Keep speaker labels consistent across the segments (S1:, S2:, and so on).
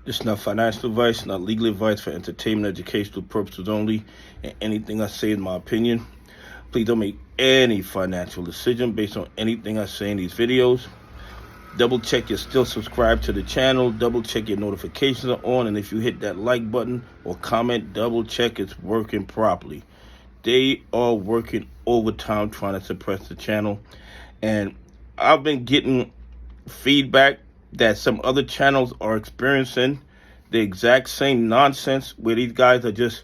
S1: This is not financial advice, not legal advice, for entertainment, educational purposes only, and anything I say is my opinion. Please don't make any financial decision based on anything I say in these videos. Double check you're still subscribed to the channel. Double check your notifications are on, and if you hit that like button or comment, double check it's working properly. They are working overtime trying to suppress the channel, and I've been getting feedback that some other channels are experiencing the exact same nonsense, where these guys are just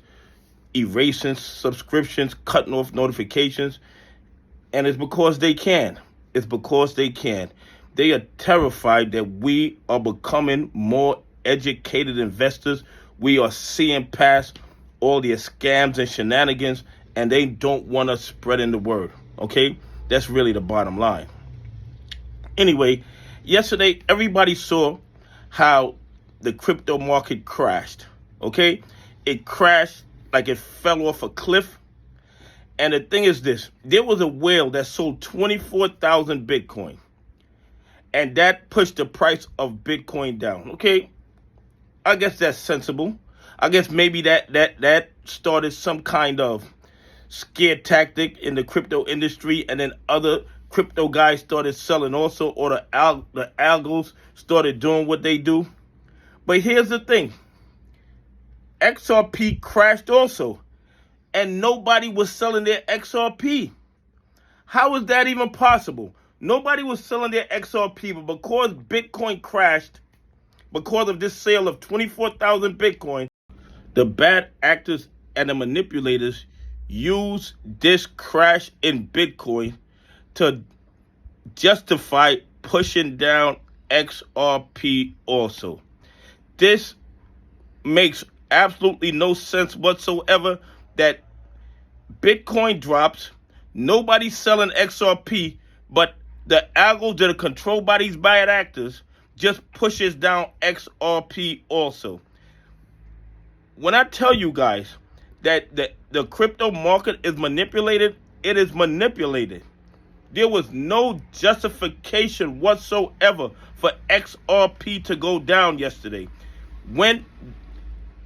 S1: erasing subscriptions, cutting off notifications, and it's because they can. It's because they can. They are terrified that we are becoming more educated investors. We are seeing past all the scams and shenanigans, and they don't want us spreading the word. Okay? That's really the bottom line. Anyway, yesterday, everybody saw how the crypto market crashed, okay? It crashed like it fell off a cliff. And the thing is this, there was a whale that sold 24,000 Bitcoin. And that pushed the price of Bitcoin down, okay? I guess that's sensible. I guess maybe that started some kind of scare tactic in the crypto industry, and then other crypto guys started selling also, or the algos started doing what they do. But here's the thing. XRP crashed also, and nobody was selling their XRP. How is that even possible? Nobody was selling their XRP, but because Bitcoin crashed, because of this sale of 24,000 Bitcoin, the bad actors and the manipulators use this crash in Bitcoin to justify pushing down XRP also. This makes absolutely no sense whatsoever, that Bitcoin drops, nobody's selling XRP, but the algos that are controlled by these bad actors just pushes down XRP also. When I tell you guys that the crypto market is manipulated, it is manipulated. There was no justification whatsoever for XRP to go down yesterday. When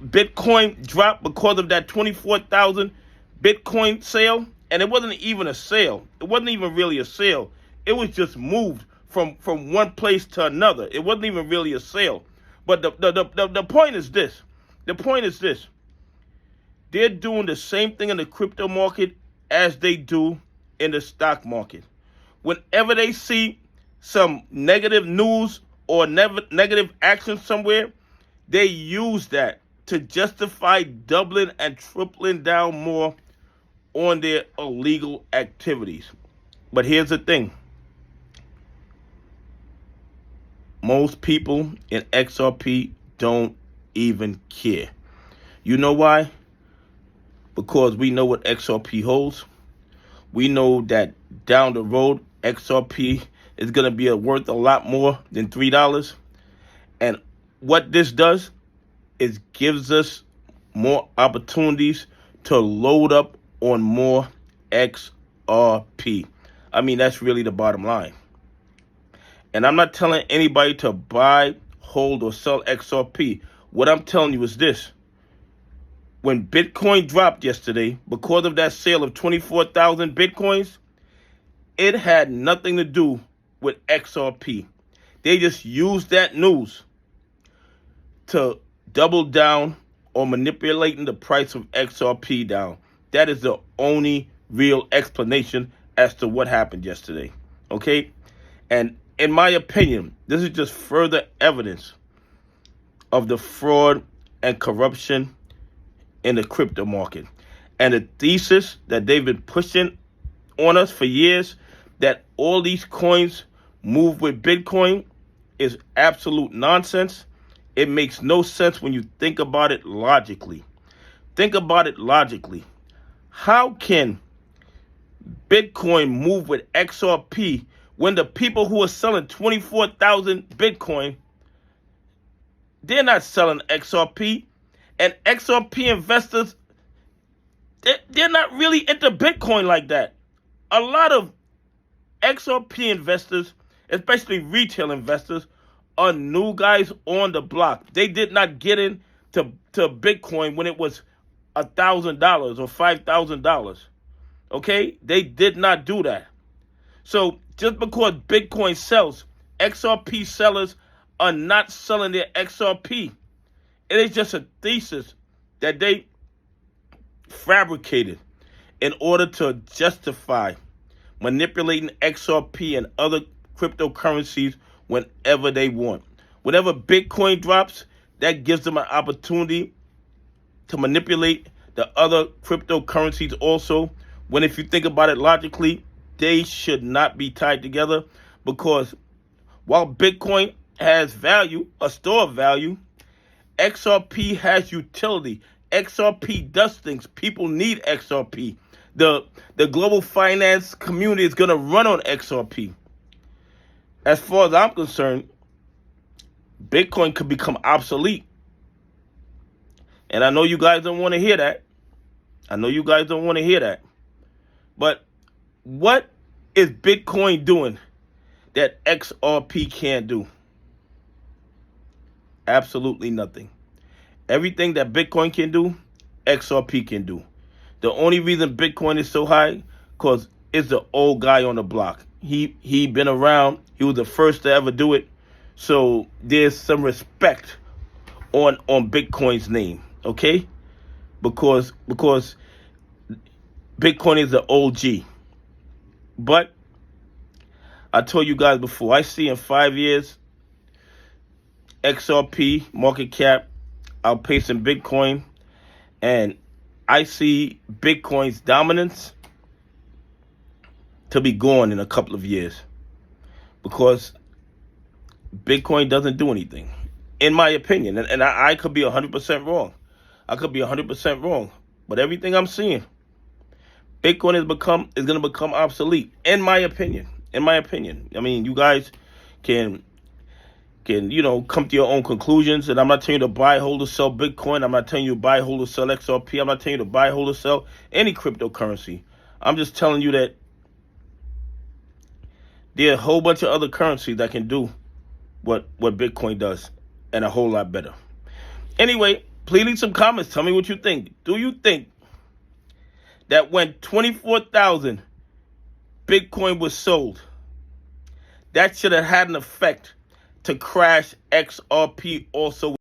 S1: Bitcoin dropped because of that 24,000 Bitcoin sale, and it wasn't even a sale. It wasn't even really a sale. It was just moved from one place to another. It wasn't even really a sale. But the point is this. The point is this. They're doing the same thing in the crypto market as they do in the stock market. Whenever they see some negative news or negative action somewhere, they use that to justify doubling and tripling down more on their illegal activities. But here's the thing. Most people in XRP don't even care. You know why? Because we know what XRP holds. We know that down the road, XRP is going to be worth a lot more than $3. And what this does is gives us more opportunities to load up on more XRP. I mean, that's really the bottom line. And I'm not telling anybody to buy, hold, or sell XRP. What I'm telling you is this. When Bitcoin dropped yesterday, because of that sale of 24,000 Bitcoins, it had nothing to do with XRP. They just used that news to double down on manipulating the price of XRP down. That is the only real explanation as to what happened yesterday. Okay? And in my opinion, this is just further evidence of the fraud and corruption in the crypto market. And the thesis that they've been pushing on us for years, that all these coins move with Bitcoin, is absolute nonsense. It makes no sense when you think about it logically. Think about it logically. How can Bitcoin move with XRP when the people who are selling 24,000 Bitcoin, they're not selling XRP? And XRP investors, they're not really into Bitcoin like that. A lot of XRP investors, especially retail investors, are new guys on the block. They did not get into to Bitcoin when it was $1,000 or $5,000. Okay? They did not do that. So just because Bitcoin sells, XRP sellers are not selling their XRP. It is just a thesis that they fabricated in order to justify manipulating XRP and other cryptocurrencies whenever they want. Whenever Bitcoin drops, that gives them an opportunity to manipulate the other cryptocurrencies also, when if you think about it logically, they should not be tied together, because while Bitcoin has value, a store of value, XRP has utility. XRP does things. People need XRP. The global finance community is going to run on XRP. As far as I'm concerned, Bitcoin could become obsolete. And I know you guys don't want to hear that. But what is Bitcoin doing that XRP can't do? Absolutely nothing. Everything that Bitcoin can do, XRP can do. The only reason Bitcoin is so high, because it's the old guy on the block. He been around. He was the first to ever do it. So there's some respect on Bitcoin's name, okay? Because Bitcoin is the OG. But I told you guys before, I see in 5 years XRP market cap outpacing Bitcoin, and I see Bitcoin's dominance to be gone in a couple of years, because Bitcoin doesn't do anything, in my opinion. And I could be 100% wrong. But everything I'm seeing, Bitcoin is going to become obsolete, in my opinion. I mean, you guys can come to your own conclusions. And I'm not telling you to buy, hold, or sell Bitcoin. I'm not telling you to buy, hold, or sell XRP. I'm not telling you to buy, hold, or sell any cryptocurrency. I'm just telling you that there are a whole bunch of other currencies that can do what Bitcoin does, and a whole lot better. Anyway, please leave some comments. Tell me what you think. Do you think that when 24,000 Bitcoin was sold, that should have had an effect to crash XRP also?